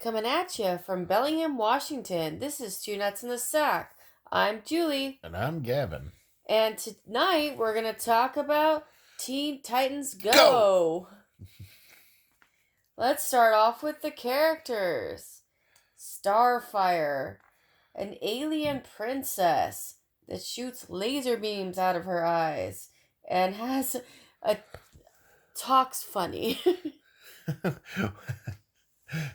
Coming at you from Bellingham, Washington. This is Two Nuts in the Sack. I'm Julie, And I'm Gavin. and tonight we're going to talk about Teen Titans Go! Go! Let's start off with the characters. Starfire, an alien princess that shoots laser beams out of her eyes and has a talks funny.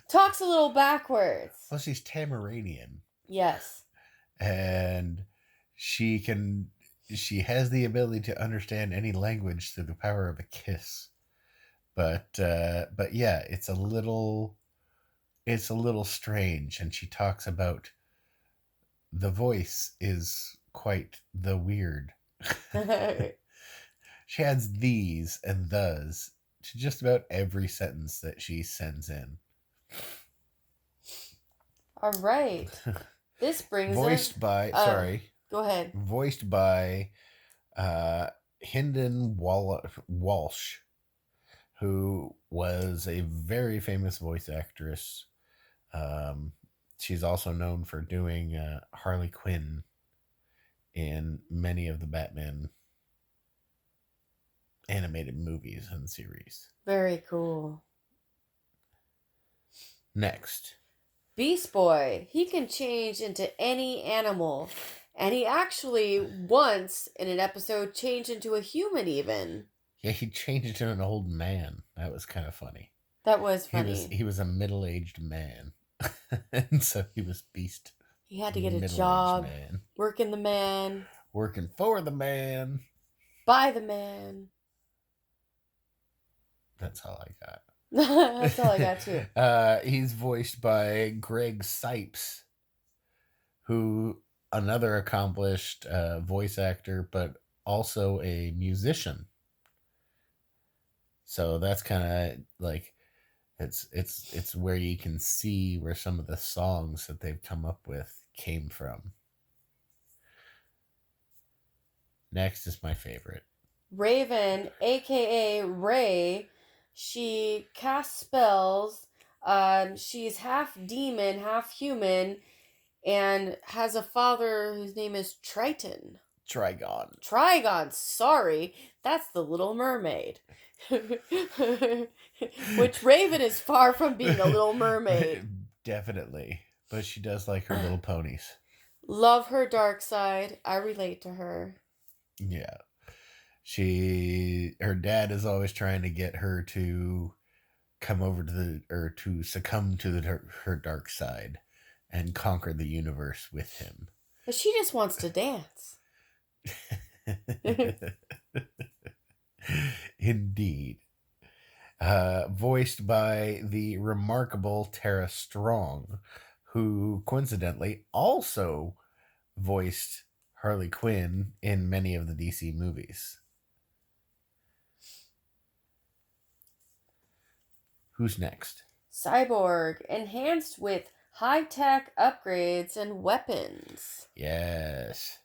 Talks a little backwards. Well, she's Tamaranian, Yes. and she has the ability to understand any language through the power of a kiss. But yeah, it's a little strange, and she talks about the voice is quite the weird. She adds these and those to just about every sentence that she sends in. All right. This brings Voiced us. by Go ahead. voiced by Hynden Walsh, who was a very famous voice actress. She's also known for doing Harley Quinn in many of the Batman animated movies and series. Very cool. Next. Beast Boy. He can change into any animal. And he actually once in an episode changed into a human even. Yeah, he changed into an old man. That was kind of funny. That was funny. He was a middle-aged man. And so he was Beast. He had to get a job, Man. working the man, Working for the man. by the man. That's all I got. That's all I got too. He's voiced by Greg Sipes, who another accomplished voice actor, but also a musician. So that's kind of like it's where you can see where some of the songs that they've come up with came from. Next is my favorite. Raven, aka Ray, she casts spells. She's half demon, half human, and has a father whose name is Triton. Trigon. Trigon, sorry, that's the Little Mermaid. Which Raven is far from being a Little Mermaid. Definitely. But she does like her little ponies. Love her dark side. I relate to her. Yeah. Her dad is always trying to get her to come over to succumb to her dark side and conquer the universe with him. But she just wants to dance. Indeed. Voiced by the remarkable Tara Strong, who coincidentally also voiced Harley Quinn in many of the DC movies. Who's next? Cyborg, enhanced with high-tech upgrades and weapons. Yes.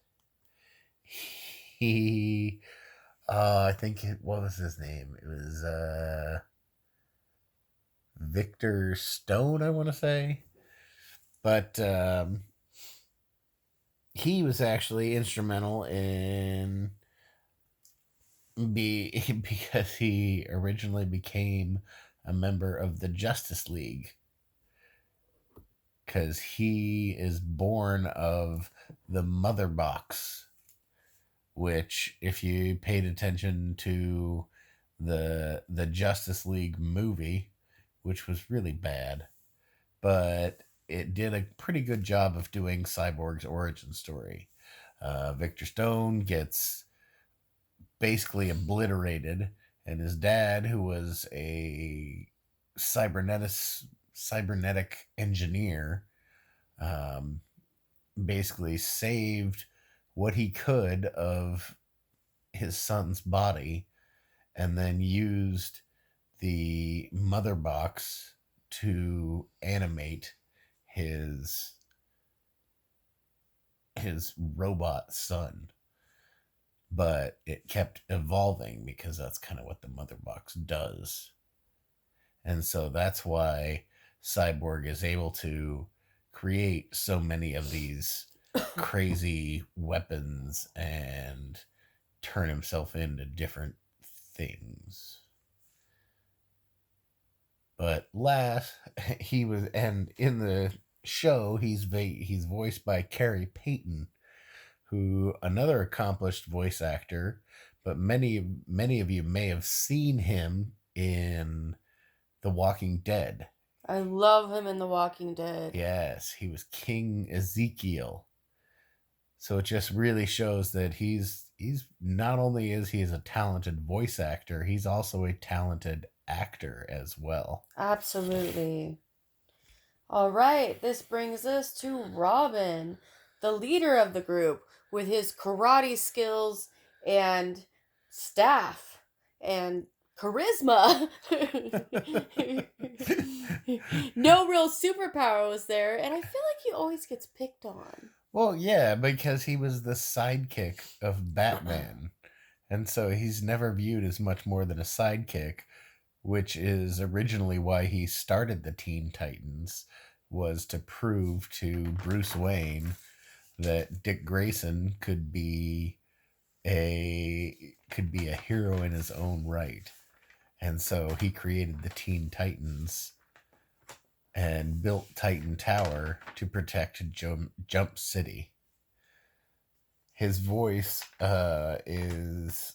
I think what was his name? It was Victor Stone, I want to say. But he was actually instrumental in because he originally became a member of the Justice League, because he is born of the Mother Box, which, if you paid attention to the Justice League movie, which was really bad, but it did a pretty good job of doing Cyborg's origin story. Victor Stone gets basically obliterated, and his dad, who was a cybernetic engineer, basically saved what he could of his son's body, and then used the Mother Box to animate his robot son. But it kept evolving because that's kind of what the Mother Box does. And so that's why Cyborg is able to create so many of these crazy weapons and turn himself into different things. But and in the show, he's voiced by Carrie Payton, who another accomplished voice actor, but many of you may have seen him in The Walking Dead. I love him in The Walking Dead. Yes, he was King Ezekiel. So it just really shows that he's not only is he a talented voice actor, he's also a talented actor as well. Absolutely. All right, this brings us to Robin, the leader of the group, with his karate skills and staff and charisma. No real superpower was there, and I feel like he always gets picked on. Well, yeah, because he was the sidekick of Batman. And so he's never viewed as much more than a sidekick, which is originally why he started the Teen Titans, was to prove to Bruce Wayne that Dick Grayson could be a hero in his own right. And so he created the Teen Titans and built Titan Tower to protect Jump City. His voice is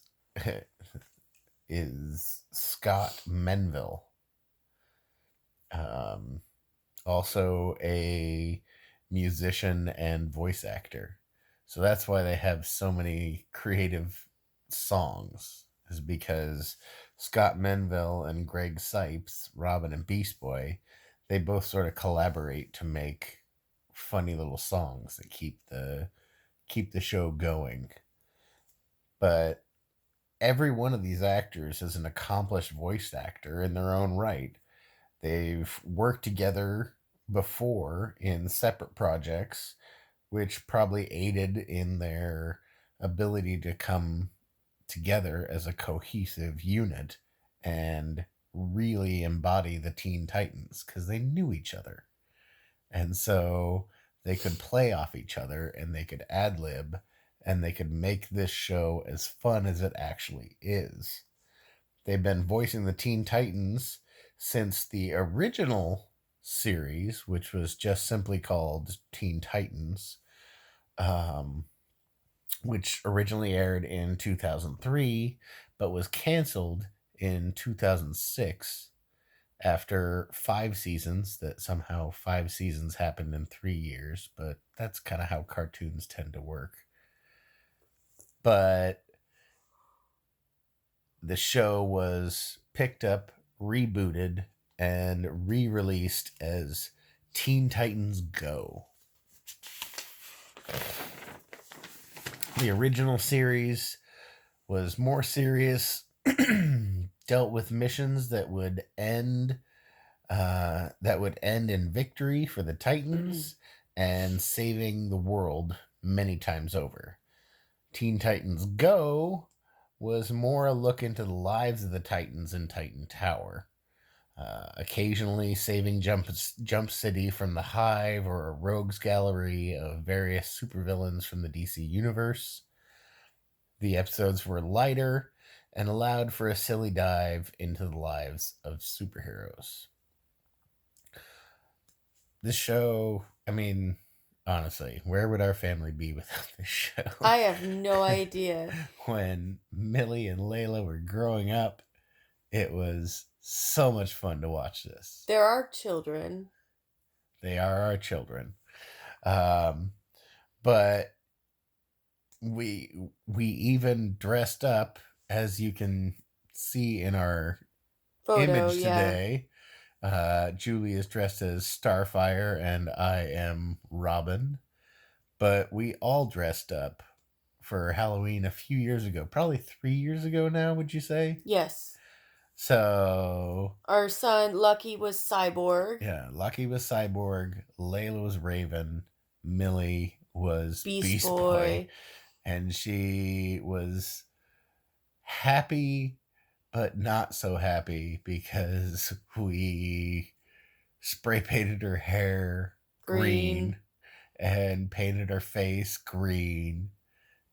Scott Menville. Also a musician and voice actor. So that's why they have so many creative songs, is because Scott Menville and Greg Sipes, Robin and Beast Boy, they both sort of collaborate to make funny little songs that keep the show going. But every one of these actors is an accomplished voice actor in their own right. They've worked together before in separate projects, which probably aided in their ability to come together as a cohesive unit and really embody the Teen Titans, because they knew each other. And so they could play off each other and they could ad-lib and they could make this show as fun as it actually is. They've been voicing the Teen Titans since the original series, which was just simply called Teen Titans, which originally aired in 2003, but was canceled in 2006 after 5 seasons. That somehow 5 seasons happened in 3 years, but that's kind of how cartoons tend to work. But the show was picked up, rebooted, and re-released as Teen Titans Go. The original series was more serious, dealt with missions that would end in victory for the Titans and saving the world many times over. Teen Titans Go was more a look into the lives of the Titans in Titan Tower. Occasionally saving Jump City from the Hive or a rogues gallery of various supervillains from the DC universe. The episodes were lighter and allowed for a silly dive into the lives of superheroes. This show, I mean, honestly, where would our family be without this show? I have no idea. When Millie and Layla were growing up, it was so much fun to watch this. There are children. They are our children. But we even dressed up, as you can see in our image today. Julie is dressed as Starfire and I am Robin. But we all dressed up for Halloween a few years ago. Probably 3 years ago now, would you say? Yes. So our son Lucky was Cyborg. Yeah, Lucky was Cyborg, Layla was Raven, Millie was Beast Boy. And she was happy but not so happy because we spray painted her hair green and painted her face green.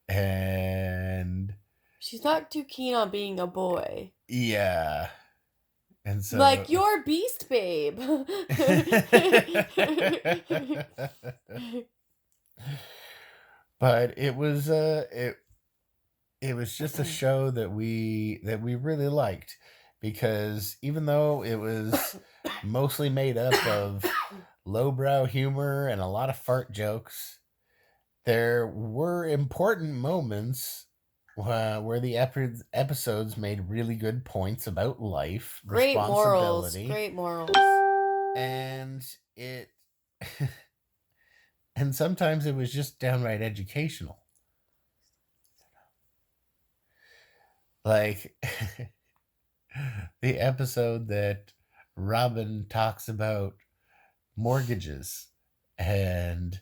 And She's not too keen on being a boy. yeah. And so Like your Beast Babe. but it was it was just a show that we really liked, because even though it was mostly made up of lowbrow humor and a lot of fart jokes, there were important moments where the episodes made really good points about life, Great morals. responsibility, Great morals. and it and sometimes it was just downright educational. Like the episode that Robin talks about mortgages and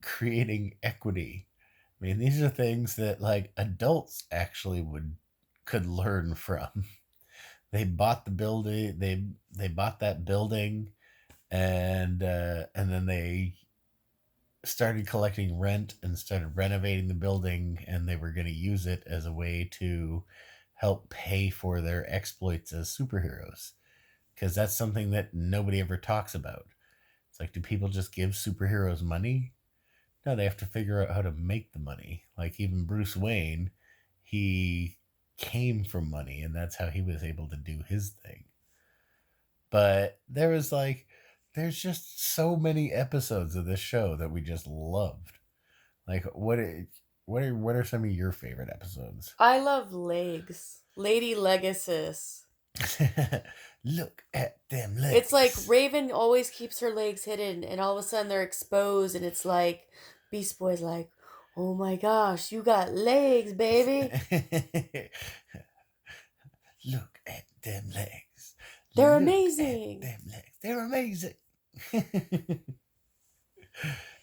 creating equity. I mean, these are things that like adults actually could learn from. They bought the building. They bought that building, and then they started collecting rent and started renovating the building, and they were going to use it as a way to help pay for their exploits as superheroes, because that's something that nobody ever talks about. It's like, do people just give superheroes money? No, they have to figure out how to make the money. Like even Bruce Wayne, he came from money, and that's how he was able to do his thing. But there's just so many episodes of this show that we just loved. Like what are some of your favorite episodes? I love legs. Lady Legacy. Look at them legs. It's like Raven always keeps her legs hidden, and all of a sudden they're exposed, and it's like Beast Boy's like, oh my gosh, you got legs, baby. Look at them legs. They're Look amazing. at them legs. They're amazing.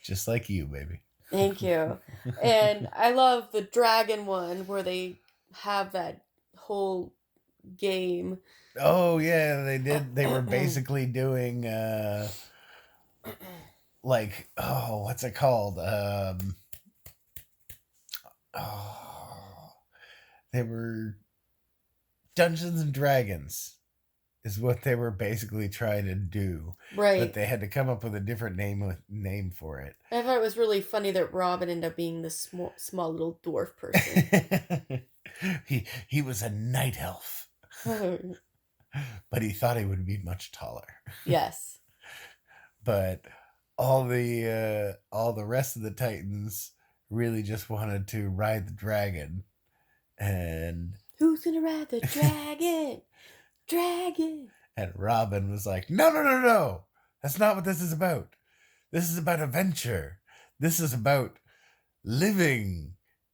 Just like you, baby. Thank you. And I love the dragon one where they have that whole game. Oh yeah, they did. They were basically doing like, oh, what's it called? They were Dungeons and Dragons is what they were basically trying to do. Right. But they had to come up with a different name for it. I thought it was really funny that Robin ended up being this small little dwarf person. he was a night elf. But he thought he would be much taller. Yes. But all the rest of the Titans really just wanted to ride the dragon. And who's gonna ride the dragon? Dragon. And Robin was like, no. That's not what this is about. This is about adventure. This is about living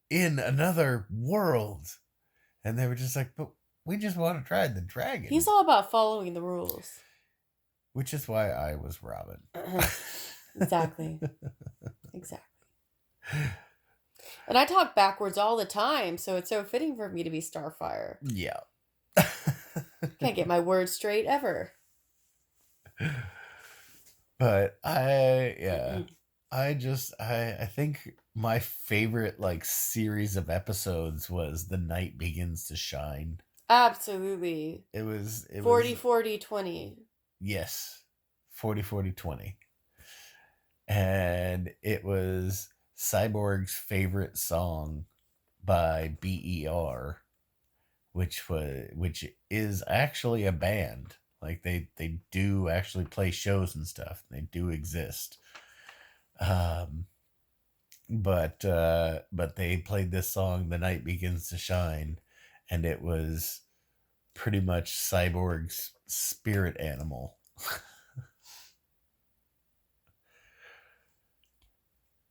in another world. And they were just like, but we just want to ride the dragon. He's all about following the rules. Which is why I was Robin. Exactly. And I talk backwards all the time, so it's so fitting for me to be Starfire. Yeah. Can't get my words straight ever. But I think my favorite like series of episodes was The Night Begins to Shine. Absolutely. It was 40-40-20. Yes. 40-40-20. And it was Cyborg's favorite song by BER, which is actually a band. Like they do actually play shows and stuff. They do exist. But they played this song, The Night Begins to Shine, and it was pretty much Cyborg's spirit animal.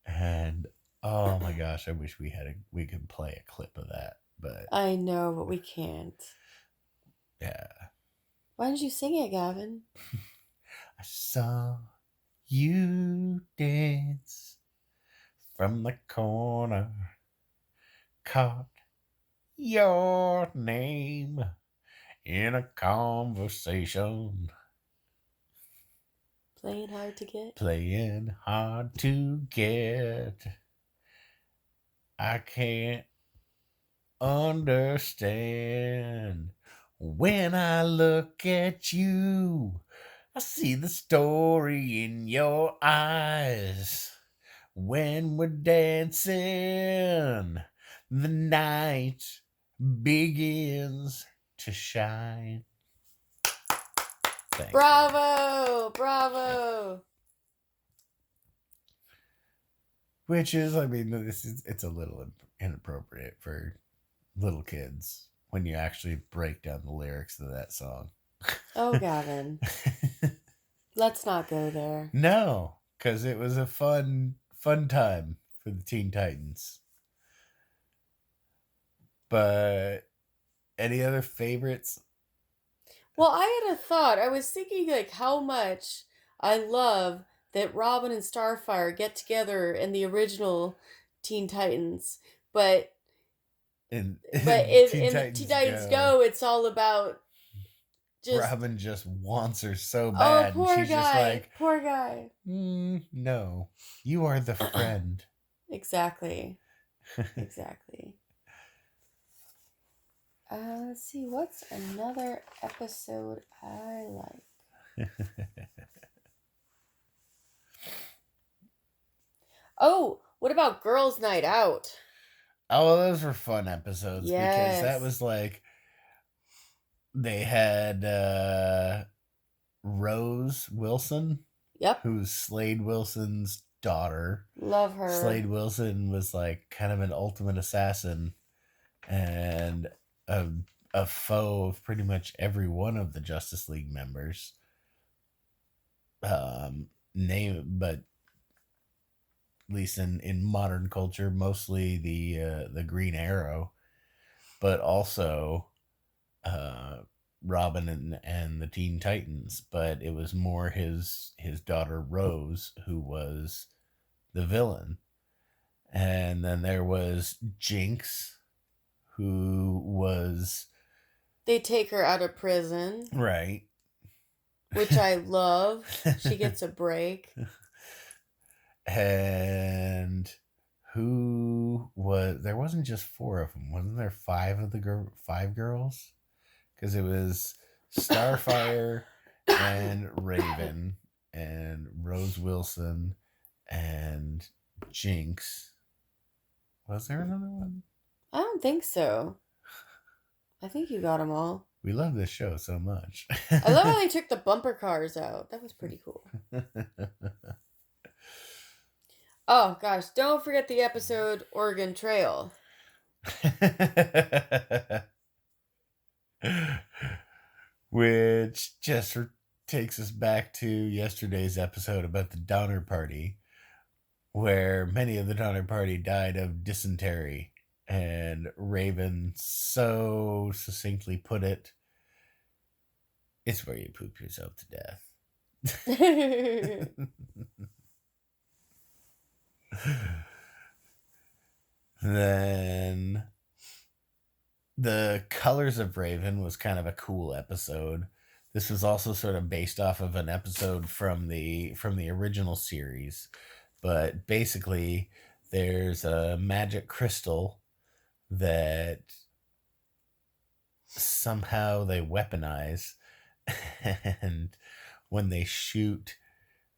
And oh my gosh, I wish we could play a clip of that, but I know, but we can't. Yeah. Why didn't you sing it, Gavin? I saw you dance from the corner, caught your name in a conversation. Playing hard to get. Playing hard to get. I can't understand. When I look at you, I see the story in your eyes. When we're dancing, the night begins to shine. Thanks. Bravo! Bravo! Which is, I mean, it's a little inappropriate for little kids when you actually break down the lyrics of that song. Oh, Gavin. Let's not go there. No, because it was a fun time for the Teen Titans. But any other favorites? Well, I had a thought. I was thinking like how much I love that Robin and Starfire get together in the original Teen Titans, but In in Teen Titans Go, it's all about just Robin just wants her so oh, bad, poor and she's guy, just like, poor guy. No, you are the friend. Exactly. Exactly. Let's see, what's another episode I like? Oh, what about Girls' Night Out? Oh, well, those were fun episodes because that Yes. was like they had Rose Wilson, Yep. who's Slade Wilson's daughter. Love her. Slade Wilson was like kind of an ultimate assassin and a foe of pretty much every one of the Justice League members. But at least in modern culture, mostly the Green Arrow, but also Robin and the Teen Titans. But it was more his daughter Rose who was the villain, and then there was Jinx, who was They take her out of prison, right, which I love. She gets a break. And who was there? Wasn't just 4 of them, wasn't there 5 of the 5 girls? Because it was Starfire and Raven and Rose Wilson and Jinx. Was there another one? I don't think so. I think you got them all. We love this show so much. I love how they took the bumper cars out. That was pretty cool. Oh gosh, don't forget the episode Oregon Trail. Which just takes us back to yesterday's episode about the Donner Party, where many of the Donner Party died of dysentery, and Raven so succinctly put it, it's where you poop yourself to death. Then the Colors of Raven was kind of a cool episode. This was also sort of based off of an episode from the original series, but basically there's a magic crystal that somehow they weaponize, and when they shoot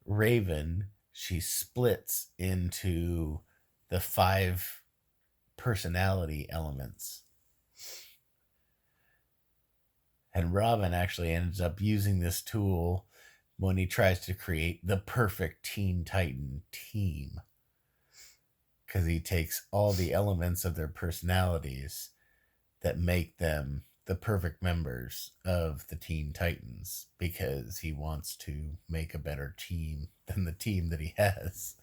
Raven, she splits into the 5 personality elements. And Robin actually ends up using this tool when he tries to create the perfect Teen Titan team, because he takes all the elements of their personalities that make them the perfect members of the Teen Titans, because he wants to make a better team than the team that he has.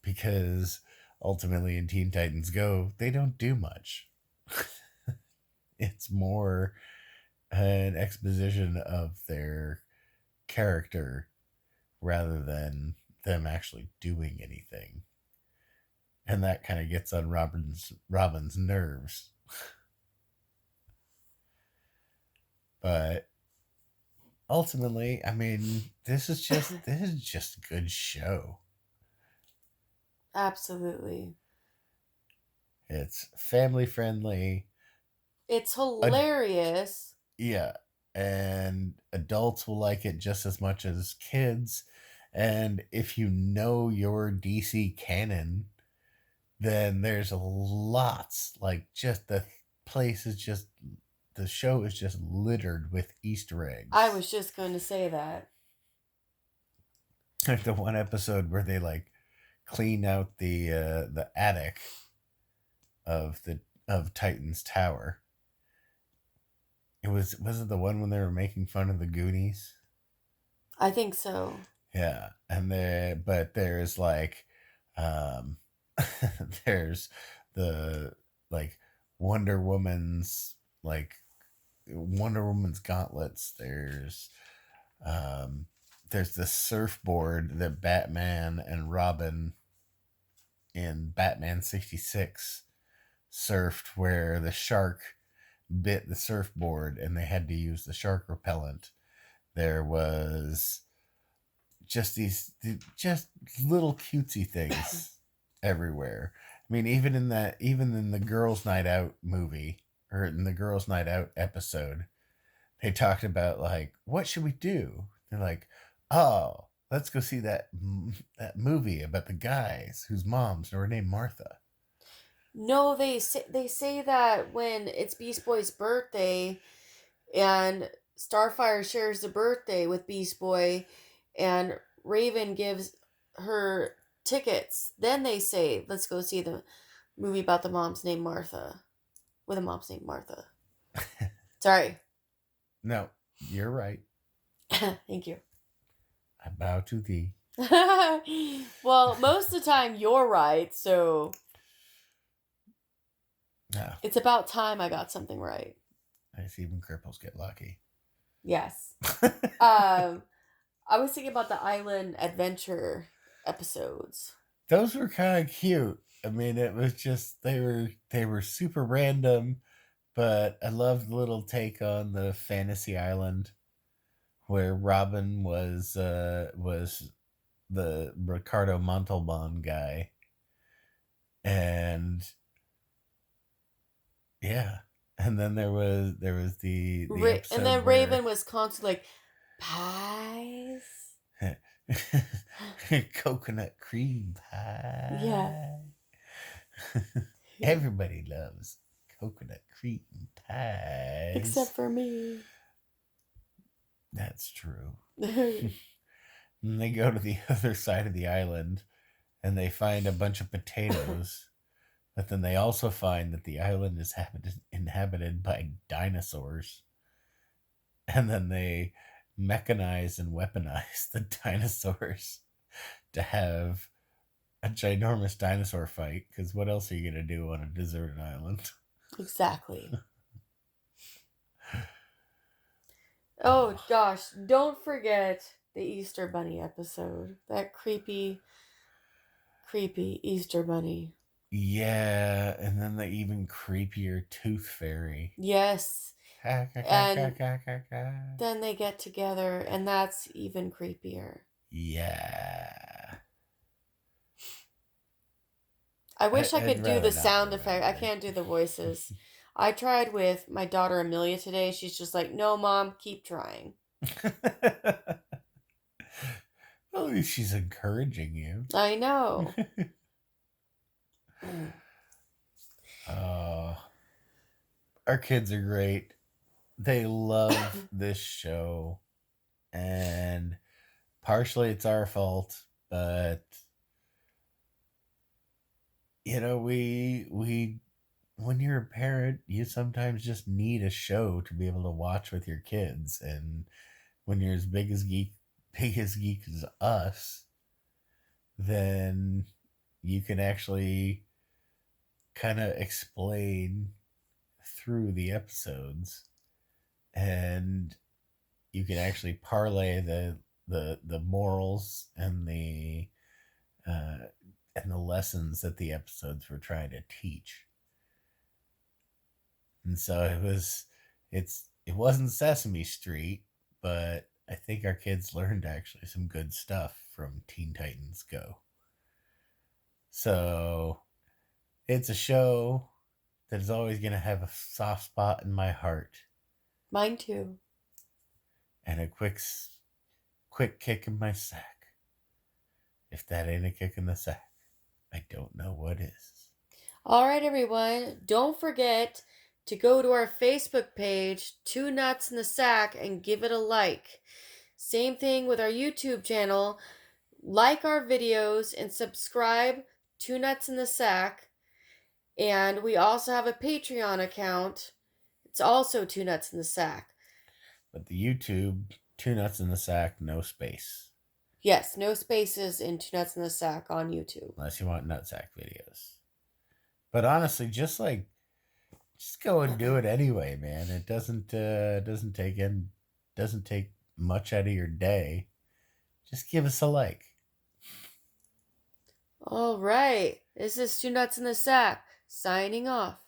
Because ultimately in Teen Titans Go, they don't do much. It's more an exposition of their character rather than them actually doing anything. And that kind of gets on Robin's nerves. But ultimately, I mean, this is just a good show. Absolutely. It's family friendly. It's Ad- hilarious. yeah, and adults will like it just as much as kids. And if you know your DC canon, then there's lots, like, just the show is just littered with Easter I eggs. was just going to say that. Like the one episode where they like clean out the attic of the of Titan's tower. Was it the one when they were making fun of the Goonies? I think so. Yeah, and there's like, um, there's the like Wonder Woman's like Wonder Woman's gauntlets. Um, there's the surfboard that Batman and Robin in Batman 66 surfed, where the shark bit the surfboard and they had to use the shark repellent. There was just little cutesy things everywhere. I mean, even in the Girls Night Out movie, or in the Girls Night Out episode, they talked about, like, what should we do? They're like, oh, let's go see that movie about the guys whose moms were named Martha. No, they say that when it's Beast Boy's birthday and Starfire shares the birthday with Beast Boy and Raven gives her tickets, then they say, let's go see the movie about the mom's named Martha. With a mom's named Martha. Sorry. No, you're right. Thank you. I bow to thee. Well, most of the time you're right, so No, it's about time I got something right. I see even cripples get lucky. Yes. I was thinking about the island adventure episodes. Those were kind of cute. I mean, it was just they were super random, but I loved the little take on the fantasy island where Robin was the Ricardo Montalban guy, and yeah, and then there was the And then episode Raven where was constantly like, pies? coconut cream Yeah. pie. Everybody loves coconut cream pies. Except for me. That's true. And they go to the other side of the island and they find a bunch of potatoes. But then they also find that the island is inhabited by dinosaurs. And then they mechanize and weaponize the dinosaurs to have a ginormous dinosaur fight. Because what else are you going to do on a deserted island? Exactly. Oh gosh, don't forget the Easter Bunny episode. That creepy Easter Bunny. Yeah, and then the even creepier Tooth Fairy. Yes. And then they get together, and that's even creepier. Yeah. I wish I I'd could do rather the not sound effect. I remember. can't do the voices. I tried with my daughter Amelia today. She's just like, no, Mom, keep trying. Well, at least she's encouraging you. I know. Our kids are great. They love this show. And partially it's our fault, but we when you're a parent, you sometimes just need a show to be able to watch with your kids. And when you're as big as geek as us, then you can actually kind of explain through the episodes, and you can actually parlay the morals and the lessons that the episodes were trying to teach. And so it wasn't Sesame Street, but I think our kids learned actually some good stuff from Teen Titans Go. So it's a show that is always going to have a soft spot in my heart. Mine too. And a quick kick in my sack. If that ain't a kick in the sack, I don't know what is. All right, everyone. Don't forget to go to our Facebook page, Two Nuts in the Sack, and give it a like. Same thing with our YouTube channel. Like our videos and subscribe, Two Nuts in the Sack. And we also have a Patreon account. It's also Two Nuts in the Sack. But the YouTube, Two Nuts in the Sack, no space. Yes, no spaces in Two Nuts in the Sack on YouTube. Unless you want nutsack videos. But honestly, just go and do it anyway, man. It doesn't take much out of your day. Just give us a like. All right. This is Two Nuts in the Sack signing off.